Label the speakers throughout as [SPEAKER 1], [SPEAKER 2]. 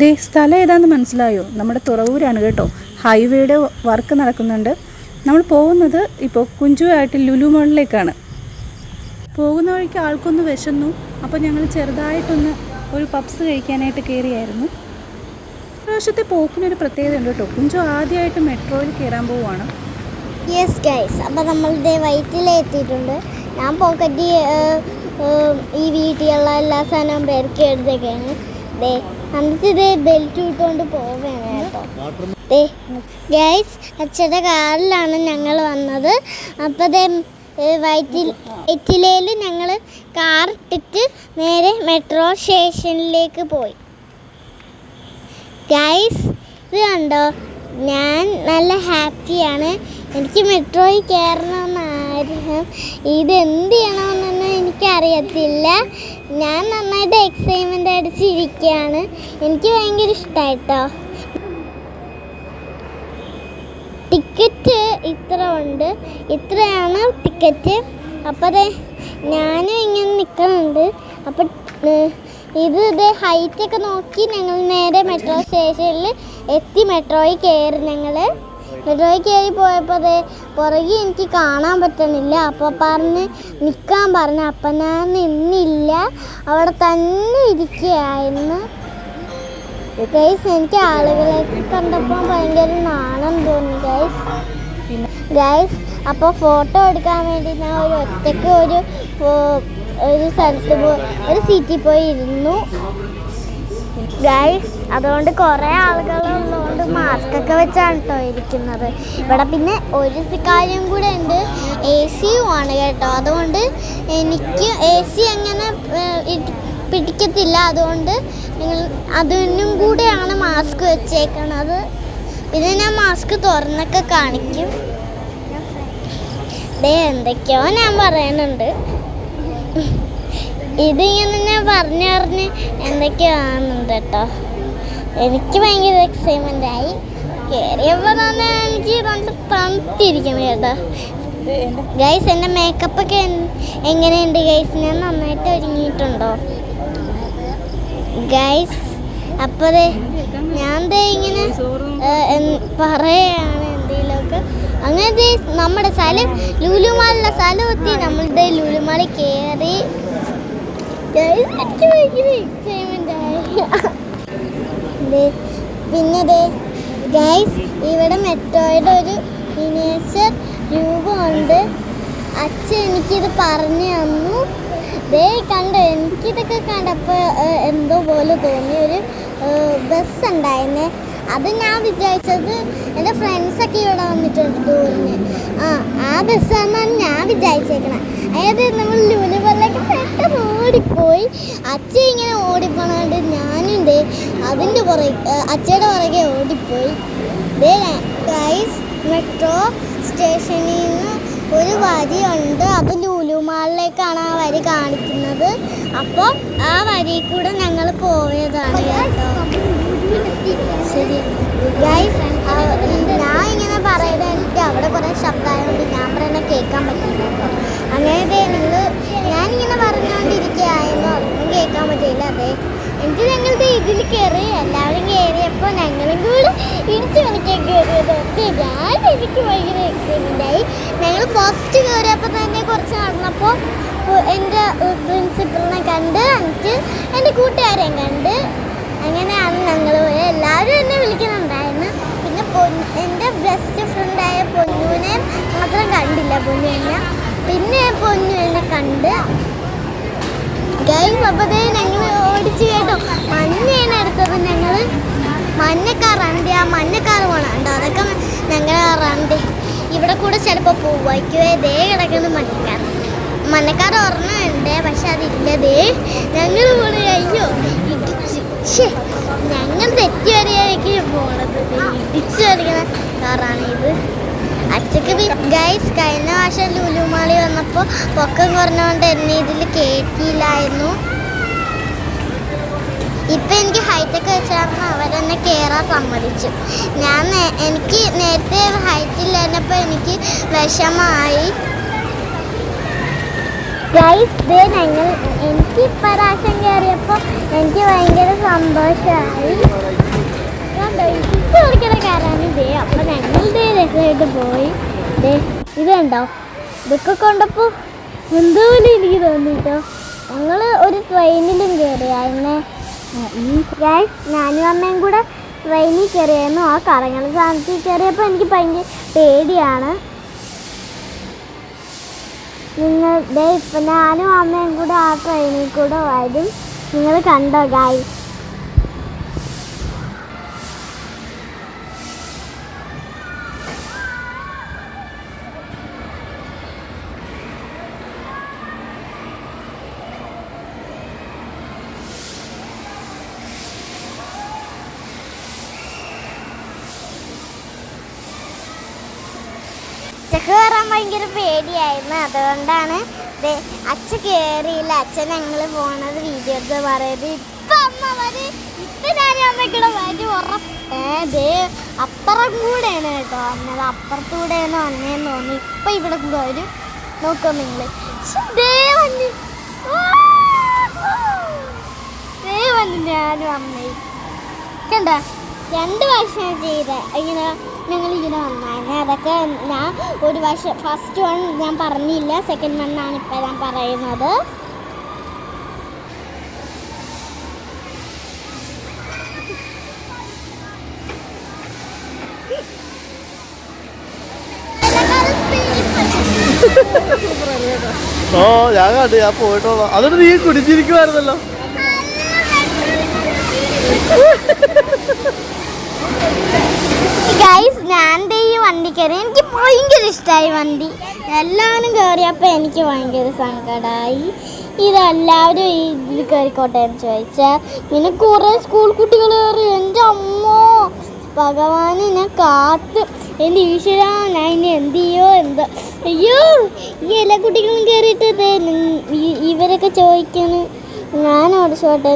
[SPEAKER 1] ദേ സ്ഥലം ഏതാണെന്ന് മനസ്സിലായോ? നമ്മുടെ തുറവൂരാണ് കേട്ടോ. ഹൈവേയുടെ വർക്ക് നടക്കുന്നുണ്ട്. നമ്മൾ പോകുന്നത് ഇപ്പോൾ കുഞ്ചുവായിട്ട് ലുലു മോളിലേക്കാണ്. പോകുന്ന വഴിക്ക് ആൾക്കൊന്ന് വിശന്നു. അപ്പോൾ ഞങ്ങൾ ചെറുതായിട്ടൊന്ന് ഒരു പപ്സ് കഴിക്കാനായിട്ട് കയറിയായിരുന്നു. പ്രാവശ്യത്തെ പോക്കിനൊരു പ്രത്യേകത ഉണ്ട് കേട്ടോ. കുഞ്ചു ആദ്യമായിട്ട് മെട്രോയിൽ കയറാൻ പോവുകയാണ്.
[SPEAKER 2] യെസ് ഗൈസ്, അപ്പോൾ നമ്മൾ ഇതേ വൈറ്റിലെത്തിയിട്ടുണ്ട്. ഞാൻ പോക്കറ്റ് ഈ വീട്ടിലുള്ള എല്ലാ സാധനവും പേർക്ക് എടുത്തേക്കാണ്. ദേ എന്നിട്ട് ഇതേ ബെൽറ്റ് ഇട്ടുകൊണ്ട് പോവുകയാണ് കേട്ടോ. ദേ ഗൈസ്, അച്ഛൻ്റെ കാറിലാണ് ഞങ്ങൾ വന്നത്. അപ്പോൾ ദേ വൈറ്റിലയിൽ ഞങ്ങൾ കാർ ഇട്ടിട്ട് നേരെ മെട്രോ സ്റ്റേഷനിലേക്ക് പോയി. ഗൈസ് ഇത് കണ്ടോ, ഞാൻ നല്ല ഹാപ്പിയാണ്. എനിക്ക് മെട്രോയിൽ കയറണമെന്ന് ആഗ്രഹം. ഇത് എന്ത് ചെയ്യണമെന്നൊന്നും എനിക്കറിയത്തില്ല. ഞാൻ നന്നായിട്ട് എക്സൈറ്റ്മെൻ്റ് അടിച്ചിരിക്കുകയാണ്. എനിക്ക് ഭയങ്കര ഇഷ്ടമായിട്ടോ. ടിക്കറ്റ് ഇത്ര ഉണ്ട്, ഇത്രയാണ് ടിക്കറ്റ്. അപ്പോൾ ഞാനും ഇങ്ങനെ നിൽക്കുന്നുണ്ട്. അപ്പം ഇതേ ഹൈറ്റൊക്കെ നോക്കി ഞങ്ങൾ നേരെ മെട്രോ സ്റ്റേഷനിൽ എത്തി. മെട്രോയിൽ കയറി. ഞങ്ങൾ മെട്രോയിൽ കയറി പോയപ്പോൾ പുറകെ എനിക്ക് കാണാൻ പറ്റണില്ല. അപ്പോൾ നിൽക്കാൻ പറഞ്ഞു. അപ്പം ഞാൻ നിന്നില്ല, അവിടെ തന്നെ ഇരിക്കുകയായിരുന്നു. ഗൈസ്, എനിക്ക് ആളുകളെ കണ്ടപ്പോൾ ഭയങ്കര നാണം തോന്നി ഗൈസ്. അപ്പോൾ ഫോട്ടോ എടുക്കാൻ വേണ്ടി ഞാൻ ഒറ്റയ്ക്ക് ഒരു സ്ഥലത്ത് ഒരു സീറ്റിൽ പോയി ഇരുന്നു ഗൈസ്. അതുകൊണ്ട് കുറേ ആളുകളുള്ളതുകൊണ്ട് മാസ്കൊക്കെ വെച്ചാണ് കേട്ടോ ഇരിക്കുന്നത് ഇവിടെ. പിന്നെ ഒരു കാര്യം കൂടെ ഉണ്ട്, AC ആണ് കേട്ടോ. അതുകൊണ്ട് എനിക്ക് AC അങ്ങനെ പിടിക്കത്തില്ല. അതുകൊണ്ട് അതിനും കൂടെയാണ് മാസ്ക് വെച്ചേക്കണത്. പിന്നെ ഞാൻ മാസ്ക് തുറന്നൊക്കെ കാണിക്കും. എന്തൊക്കെയോ ഞാൻ പറയുന്നുണ്ട്. ഇതിങ്ങനെ ഞാൻ പറഞ്ഞ് എന്തൊക്കെയോ ആണെന്നുണ്ട് കേട്ടോ. എനിക്ക് ഭയങ്കര എക്സൈറ്റ്മെൻ്റ് ആയി. കയറിയപ്പോൾ തന്നെ എനിക്ക് നല്ല തണുത്തിരിക്കണം കേട്ടോ. ഗൈസ്, എൻ്റെ മേക്കപ്പൊക്കെ എങ്ങനെയുണ്ട് ഗൈസ്? ഞാൻ നന്നായിട്ട് ഒരുങ്ങിയിട്ടുണ്ടോ ഗൈസ്? അപ്പോൾ ഞാൻ ഇങ്ങനെ പറയുകയാണ് എന്തെങ്കിലുമൊക്കെ. അങ്ങനെ നമ്മുടെ സ്ഥലം ലുലുമാളിലെ സ്ഥലം എത്തി. നമ്മളുടെ ലുലുമാളിൽ കയറി ഗൈസ്. എനിക്ക് ഭയങ്കര എക്സൈറ്റ്മെൻ്റ് ആയി. പിന്നെ ഗൈസ്, ഇവിടെ മെട്രോയുടെ ഒരു മിനിയേച്ചർ രൂപമുണ്ട്. അച്ഛൻ എനിക്കിത് പറഞ്ഞു തന്നു. കണ്ടോ, എനിക്കിതൊക്കെ കണ്ടപ്പോൾ എന്തോ പോലെ തോന്നിയൊരു ബസ് ഉണ്ടായിരുന്നേ. അത് ഞാൻ വിചാരിച്ചത് എൻ്റെ ഫ്രണ്ട്സൊക്കെ ഇവിടെ വന്നിട്ടുണ്ട് ടൂറിന്. ആ ബസ്സാണെന്നാണ് ഞാൻ വിചാരിച്ചേക്കണേ. അതായത് നമ്മൾ ലുലുവിലേക്ക് പെട്ടെന്ന് ഓടിപ്പോയി. അച്ഛൻ ഇങ്ങനെ ഓടിപ്പോണോണ്ട് ഞാനും അതിൻ്റെ അച്ഛയുടെ പുറകെ ഓടിപ്പോയി. ഗൈസ്, മെട്രോ സ്റ്റേഷനിൽ നിന്ന് ഒരു വരിയുണ്ട്. അത് ലുലുമാളിലേക്കാണ് ആ വരി കാണിക്കുന്നത്. അപ്പോൾ ആ വരി കൂടെ ഞങ്ങൾ പോയതാണ് കേട്ടോ. ശരി ഗൈസ്, ഞാൻ ഇങ്ങനെ പറയുന്നത് എനിക്ക് അവിടെ കുറേ ശബ്ദമായതുകൊണ്ട് ഞാൻ പറയുന്നത് കേൾക്കാൻ പറ്റില്ല കേട്ടോ. അങ്ങനെ ഞാനിങ്ങനെ പറഞ്ഞുകൊണ്ടിരിക്കുകയായിരുന്നു, അതൊന്നും കേൾക്കാൻ പറ്റില്ല. എനിക്ക് ഞങ്ങളുടെ ഇതിൽ കയറി. എല്ലാവരും കയറിയപ്പോൾ ഞങ്ങളും കൂടെ ഇടിച്ചു കളിക്കാൻ കയറിയത്. എനിക്ക് ഭയങ്കര എക്സൈറ്റ്മെൻ്റായി. ഞങ്ങൾ ഫസ്റ്റ് കയറിയപ്പോൾ തന്നെ കുറച്ച് നടന്നപ്പോൾ എൻ്റെ പ്രിൻസിപ്പളിനെ കണ്ട്, എനിക്ക് എൻ്റെ കൂട്ടുകാരെയും കണ്ട്. അങ്ങനെയാണ് ഞങ്ങൾ പോയത്. എല്ലാവരും എന്നെ വിളിക്കുന്നുണ്ടായിരുന്നു. പിന്നെ എൻ്റെ ബെസ്റ്റ് ഫ്രണ്ടായ പൊന്നുവിനെ മാത്രം കണ്ടില്ല. പിന്നെ പൊന്നു എന്നെ കണ്ട് ഗൈസ്. അപ്പോൾ ഞങ്ങൾ ഓടിച്ച് കേട്ടോ. മഞ്ഞയാണ് എടുത്തത്. ഞങ്ങൾ മഞ്ഞക്കാറുണ്ട്. ആ മഞ്ഞക്കാറ് പോകണുണ്ടോ, അതൊക്കെ ഞങ്ങൾ കയറാണ്ട്. ഇവിടെ കൂടെ ചിലപ്പോൾ പോവായിക്കുവേ. കിടക്കുന്ന മഞ്ഞക്കാർ ഓർമ്മയുണ്ട്, പക്ഷെ അതില്ല. ഞങ്ങൾ പോണ അയ്യോ ഇടിച്ച് ഞങ്ങൾ തെറ്റി വരെയായിരിക്കും പോണത്. ഇടിച്ച് വരികണ കാറാണ് ഇത്. അച്ഛക്ക് ഗൈസ്, കഴിഞ്ഞ വർഷം ലുലുമാളി വന്നപ്പോൾ പൊക്കം കുറഞ്ഞുകൊണ്ട് എന്നെ ഇതിൽ കയറ്റിയില്ലായിരുന്നു. ഇപ്പം എനിക്ക് ഹൈറ്റൊക്കെ വെച്ചായിരുന്നു അവരെന്നെ കയറാൻ സമ്മതിച്ചു. എനിക്ക് നേരത്തെ ഹൈറ്റ് ഇല്ലായിരുന്നപ്പോൾ എനിക്ക് വിഷമമായി എനിക്ക് ഇപ്രാവശ്യം കയറിയപ്പോൾ എനിക്ക് ഭയങ്കര സന്തോഷമായി. കയറാൻ അപ്പം ഞങ്ങൾ രസമായിട്ട് പോയി. ഇത് കണ്ടോ, ഇതൊക്കെ കൊണ്ടപ്പോൾ എന്തോലും എനിക്ക് തോന്നിട്ടോ. ഞങ്ങൾ ഒരു ട്രെയിനിലും കയറിയായിരുന്നേ. ഞാനും അമ്മയും കൂടെ ട്രെയിനിൽ കയറിയായിരുന്നു. ആ കറങ്ങുന്ന സാധനത്തിൽ കയറിയപ്പോൾ എനിക്ക് ഭയങ്കര പേടിയാണ്. ഇപ്പം ഞാനും അമ്മയും കൂടെ ആ ട്രെയിനിൽ കൂടെ വരും. നിങ്ങൾ കണ്ടോ ഗായ്സ്? കയറാൻ ഭയങ്കര പേടിയായിരുന്നു. അതുകൊണ്ടാണ് അച്ഛ കയറിയില്ല. അച്ഛൻ ഞങ്ങൾ പോണത് വീഡിയോ എടുത്ത് പറയുന്നത്. ഇപ്പം അമ്മ വരെ ഇപ്പം ഞാനും അമ്മയ്ക്കൂടെ വരും ഉറപ്പേ. അപ്പുറം കൂടെയാണ് കേട്ടോ വന്നത്. അപ്പുറത്തൂടെയാണ് വന്നേന്ന് തോന്നി. ഇപ്പം ഇവിടെ കൂടെ വരും. നോക്കോ നിങ്ങൾ. വന്നു ഞാനും അമ്മയും കണ്ട 2 വർഷം ചെയ്ത ഇങ്ങനെ ഞങ്ങളിങ്ങനെ വന്നായിരുന്നു. അതൊക്കെ ഞാൻ ഒരു വർഷം ഫസ്റ്റ് വൺ ഞാൻ പറഞ്ഞില്ല, സെക്കൻഡ് വണ്ണാണ് ഇപ്പം ഞാൻ പറയുന്നത്.
[SPEAKER 3] ഞാൻ കണ്ടു, ഞാൻ പോയിട്ടോളാം. അതുകൊണ്ട് നീ കുടിച്ചിരിക്കുമായിരുന്നല്ലോ.
[SPEAKER 2] ഞാൻ ഈ വണ്ടി കയറി. എനിക്ക് ഭയങ്കര ഇഷ്ടമായി വണ്ടി. എല്ലാവരും കയറിയപ്പോൾ എനിക്ക് ഭയങ്കര സങ്കടമായി. ഇതെല്ലാവരും ഇതിൽ കയറിക്കോട്ടെ എന്ന് ചോദിച്ചാൽ പിന്നെ കുറേ സ്കൂൾ കുട്ടികൾ കയറി. എൻ്റെ അമ്മോ ഭഗവാനെ കാത്ത്. എൻ്റെ ഈശ്വര, ഞാൻ ഇനി എന്ത് ചെയ്യോ എന്തോ. അയ്യോ, ഈ എല്ലാ കുട്ടികളും കയറിയിട്ടത് ഇവരൊക്കെ ചോദിക്കുന്നു ഞാൻ ഓടിച്ചോട്ടെ.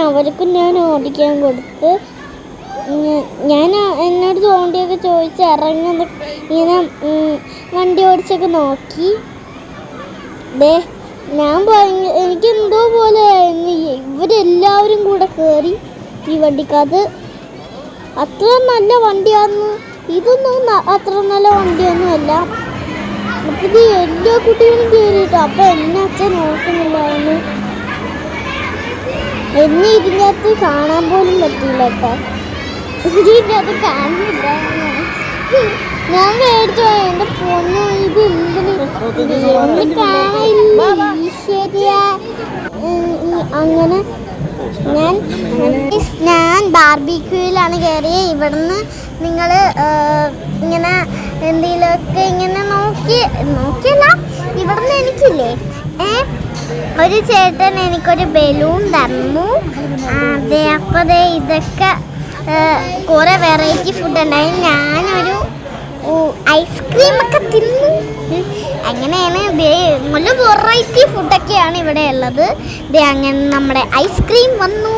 [SPEAKER 2] അവർക്കും ഞാൻ ഓടിക്കാൻ കൊടുത്ത്. ഞാൻ എന്നോട് തോണ്ടിയൊക്കെ ചോദിച്ച് ഇറങ്ങുന്ന ഇങ്ങനെ വണ്ടി ഓടിച്ചൊക്കെ നോക്കി. ഞാൻ എനിക്കെന്തോ പോലെ ഇവരെല്ലാവരും കൂടെ കയറി ഈ വണ്ടിക്കകത്ത്. അത്ര നല്ല വണ്ടിയായിരുന്നു. ഇതൊന്നും അത്ര നല്ല വണ്ടിയൊന്നും അല്ല. അപ്പം ഇത് എല്ലാ കുട്ടികളും കയറിയിട്ടോ. അപ്പം എന്നെ അച്ഛൻ നോക്കുന്നില്ലായിരുന്നു. എന്നെ ഇതിനകത്ത് കാണാൻ പോലും പറ്റില്ല കേട്ടോ. ഇതിനകത്ത് കാണുന്നില്ല. ഞാൻ മേടിച്ചു പോയി. എൻ്റെ പൊന്നു, ഇത് എന്തിന് കാണില്ല. അങ്ങനെ ഞാൻ ബാർബിക്യൂയിലാണ് കയറിയത്. ഇവിടുന്ന് നിങ്ങൾ ഇങ്ങനെ എന്തെങ്കിലുമൊക്കെ ഇങ്ങനെ നോക്കിയല്ല. ഇവിടുന്ന് എനിക്കില്ലേ ഒരു ചേട്ടൻ എനിക്കൊരു ബലൂൺ തന്നു. അതെ, അപ്പോൾ ഇതൊക്കെ കുറേ വെറൈറ്റി ഫുഡ് ഉണ്ടായി. ഞാനൊരു ഐസ്ക്രീമൊക്കെ തിന്നു. അങ്ങനെയാണ്. നല്ല വെറൈറ്റി ഫുഡൊക്കെയാണ് ഇവിടെ ഉള്ളത്. അങ്ങനെ നമ്മുടെ ഐസ്ക്രീം വന്നു,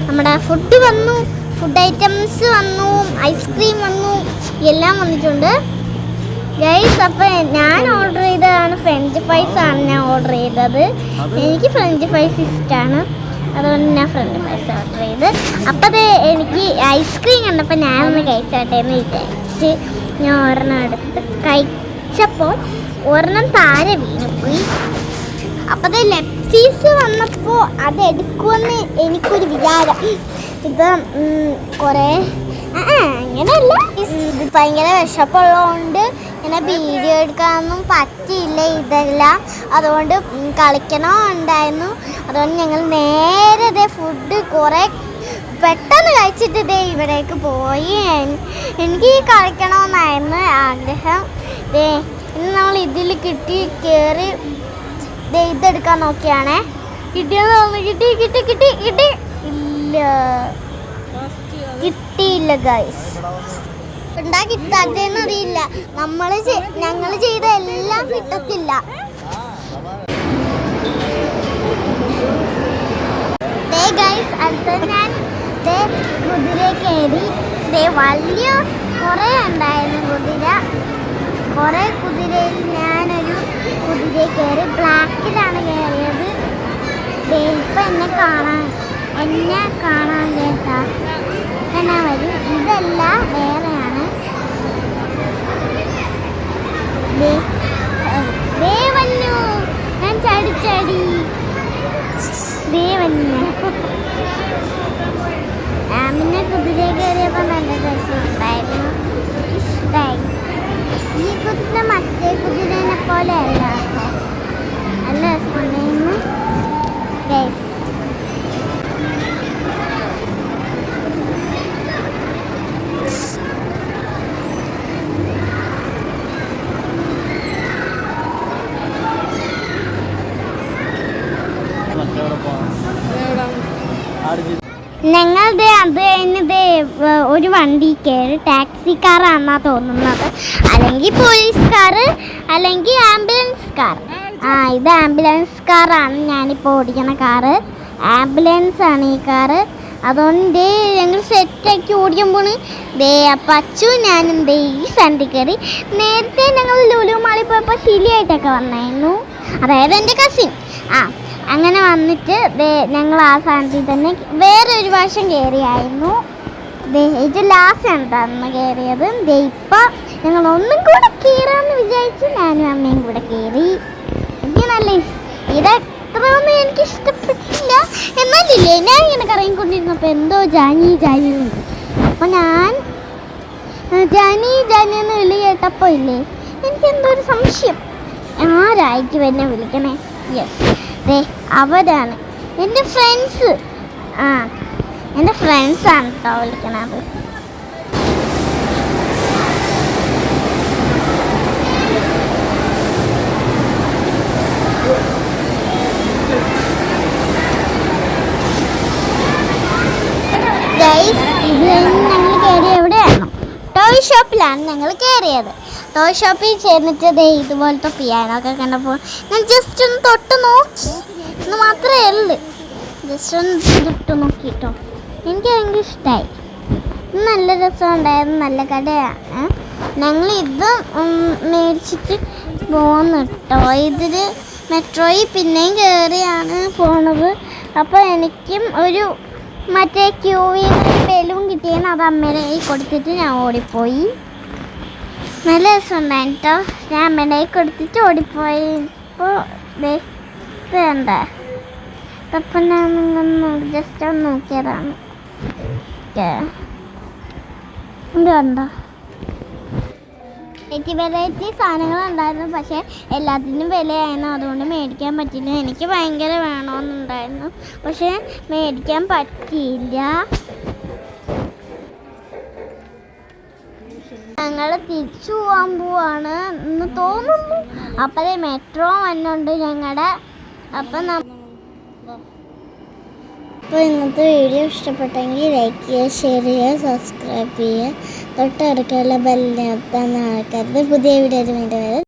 [SPEAKER 2] നമ്മുടെ ഫുഡ് വന്നു, ഫുഡ് ഐറ്റംസ് വന്നു, ഐസ്ക്രീം വന്നു, എല്ലാം വന്നിട്ടുണ്ട് ഗൈസ്. അപ്പോൾ ഞാൻ ഓർഡർ ചെയ്തതാണ് ഫ്രഞ്ച് ഫ്രൈസ് ആണ് ഞാൻ ഓർഡർ ചെയ്തത്. എനിക്ക് ഫ്രഞ്ച് ഫ്രൈസ് ഇഷ്ടമാണ്, അതുകൊണ്ട് ഞാൻ ഫ്രഞ്ച് ഫ്രൈസ് ഓർഡർ ചെയ്ത്. അപ്പോൾ എനിക്ക് ഐസ്ക്രീം കണ്ടപ്പോൾ ഞാനൊന്ന് കഴിച്ചോട്ടെ എന്ന് വിചാരിച്ച് ഞാൻ ഒരെണ്ണം എടുത്ത് കഴിച്ചപ്പോൾ ഒരെണ്ണം താഴെ വീണുപോയി. അപ്പോൾ ലെപ്സീസ് വന്നപ്പോൾ അതെടുക്കുമെന്ന് എനിക്കൊരു വിചാരം. ഇപ്പം കുറേ അങ്ങനെയല്ല, ഇത് ഭയങ്കര വിശപ്പുള്ളതുകൊണ്ട് ഇങ്ങനെ വീഡിയോ എടുക്കാനൊന്നും പറ്റിയില്ല ഇതെല്ലാം. അതുകൊണ്ട് കളിക്കണോ ഉണ്ടായിരുന്നു. അതുകൊണ്ട് ഞങ്ങൾ നേരെ ഫുഡ് കുറേ പെട്ടെന്ന് കഴിച്ചിട്ട് ഇവിടേക്ക് പോയി. എനിക്ക് കളിക്കണമെന്നായിരുന്നു ആഗ്രഹം. ഇന്ന് നമ്മൾ ഇതിൽ കയറി ഇതെടുക്കാൻ നോക്കിയാണേ. കിട്ടിയെന്ന് തോന്നുന്നു. കിട്ടി കിട്ടിയില്ല ഗൈസ്. ഉണ്ടാക്കി തരുന്നറിയില്ല. ഞങ്ങൾ ചെയ്ത എല്ലാം കിട്ടത്തില്ല. ഗൈസ്, അടുത്ത ഞാൻ കുതിര കയറി. വലിയ കുറേ ഉണ്ടായിരുന്നു കുതിര. കുറേ കുതിരയിൽ ഞാനൊരു കുതിരയിൽ കയറി. ബ്ലാക്കിലാണ് കയറിയത്. ഇപ്പം എന്നെ കാണാൻ കേട്ടാ എന്നാ വരും. ഇതല്ല, വേറെയാണ്. ദേ വന്നു, ഞാൻ ചാടി ദേ വന്നു. പിന്നെ കുതിര കയറിയപ്പോൾ നല്ല രസമുണ്ടായിരുന്നു, ഇഷ്ടമായി. ഈ കുതിര മറ്റേ കുതിരനെ പോലെ അല്ല കേട്ടോ, നല്ല രസമുണ്ടായിരുന്നു. ഞങ്ങളുടെ അത് കഴിഞ്ഞത് ഒരു വണ്ടി കയറി. ടാക്സിക്കാറാണെന്നാ തോന്നുന്നത്, അല്ലെങ്കിൽ പോലീസ് കാറ്, അല്ലെങ്കിൽ ആംബുലൻസ് കാർ. ഇത് ആംബുലൻസ് കാറാണ് ഞാനിപ്പോൾ ഓടിക്കുന്ന കാറ്. ആംബുലൻസ് ആണ് ഈ കാറ്. അതുകൊണ്ട് ഞങ്ങൾ സെറ്റാക്കി ഓടിക്കുമ്പോൾ അപ്പം അച്ചും ഞാനും ഈ സണ്ടി കയറി. നേരത്തെ ഞങ്ങൾ ലുലു മാളിൽ പോയപ്പോൾ ശിലിയായിട്ടൊക്കെ വന്നായിരുന്നു, അതായത് എൻ്റെ കസിൻ. അങ്ങനെ വന്നിട്ട് ഞങ്ങൾ ആ സാധനത്തിൽ തന്നെ വേറൊരു വർഷം കയറിയായിരുന്നു. ഇത് ലാസ്റ്റ് ആണ് കയറിയത്. ഇപ്പം ഞങ്ങൾ ഒന്നും കൂടെ കയറാമെന്ന് വിചാരിച്ചു ഞാനും അമ്മയും കൂടെ കയറി. എനിക്ക് നല്ല ഇതെത്രയൊന്നും എനിക്ക് ഇഷ്ടപ്പെട്ടില്ല, എന്നാലില്ലേ ഞാൻ ഇങ്ങനെ കറങ്ങിക്കൊണ്ടിരുന്നപ്പോൾ എന്തോ ജാനി ഉണ്ട്. അപ്പം ഞാൻ ജാനി എന്ന് വിളി കേട്ടപ്പോൾ ഇല്ലേ എനിക്കെന്തോ ഒരു സംശയം, ആരായിരിക്കും എന്നെ വിളിക്കണേ. യെസ്, അവരാണ് എൻ്റെ ഫ്രണ്ട്സ്. എൻ്റെ ഫ്രണ്ട്സാണ് കേട്ടോ വിളിക്കണത്. ഞങ്ങൾ കയറിയ എവിടെയാണോ, ടോയ് ഷോപ്പിലാണ് ഞങ്ങൾ കയറിയത്. ടോയ് ഷോപ്പിൽ ചെന്നിട്ട് ഇതുപോലത്തെ പിയാനോ ഒക്കെ കണ്ടപ്പോൾ ഞാൻ ജസ്റ്റ് ഒന്ന് തൊട്ട് നോക്കി എന്ന് മാത്രമേ ഉള്ളൂ. ജസ്റ്റ് ഒന്ന് തൊട്ട് നോക്കിട്ടോ, എനിക്ക് ഭയങ്കര ഇഷ്ടമായി. നല്ല രസമുണ്ടായിരുന്നു, നല്ല കടയാണ്. ഞങ്ങൾ ഇത് മേടിച്ചിട്ട് പോകുന്നു കേട്ടോ. ഇതിൽ മെട്രോയിൽ പിന്നെയും കയറിയാണ് പോണത്. അപ്പോൾ എനിക്കും ഒരു മറ്റേ ക്യൂവിൽ ബലൂൺ കിട്ടിയെന്ന് അത് അമ്മയുടെ കയ്യിൽ കൊടുത്തിട്ട് ഞാൻ ഓടിപ്പോയി. നല്ല രസമുണ്ടായിരുന്നു കേട്ടോ. ഞാൻ അമ്മയുടെ കയ്യിൽ കൊടുത്തിട്ട് ഓടിപ്പോയി. ഇപ്പോൾ വേണ്ട, അപ്പം ഞാൻ ജസ്റ്റ് ഒന്ന് നോക്കിയതാണ്. ഇത് കണ്ടോ, വെറൈറ്റി സാധനങ്ങളുണ്ടായിരുന്നു, പക്ഷേ എല്ലാത്തിനും വിലയായിരുന്നു, അതുകൊണ്ട് മേടിക്കാൻ പറ്റില്ല. എനിക്ക് ഭയങ്കര വേണമെന്നുണ്ടായിരുന്നു, പക്ഷേ മേടിക്കാൻ പറ്റിയില്ല. ഞങ്ങൾ തിരിച്ചു പോകാൻ പോവാണ് എന്ന് തോന്നുന്നു. അപ്പോഴേ മെട്രോ വന്നുണ്ട് ഞങ്ങളുടെ. അപ്പം അപ്പോൾ ഇന്നത്തെ വീഡിയോ ഇഷ്ടപ്പെട്ടെങ്കിൽ ലൈക്ക് ചെയ്യുക, ഷെയർ ചെയ്യുക, സബ്സ്ക്രൈബ് ചെയ്യുക. തൊട്ടടുക്കുള്ള ബെല്ലിനകത്താണ് ആൾക്കാരുടെ പുതിയ വീഡിയോ വരെ.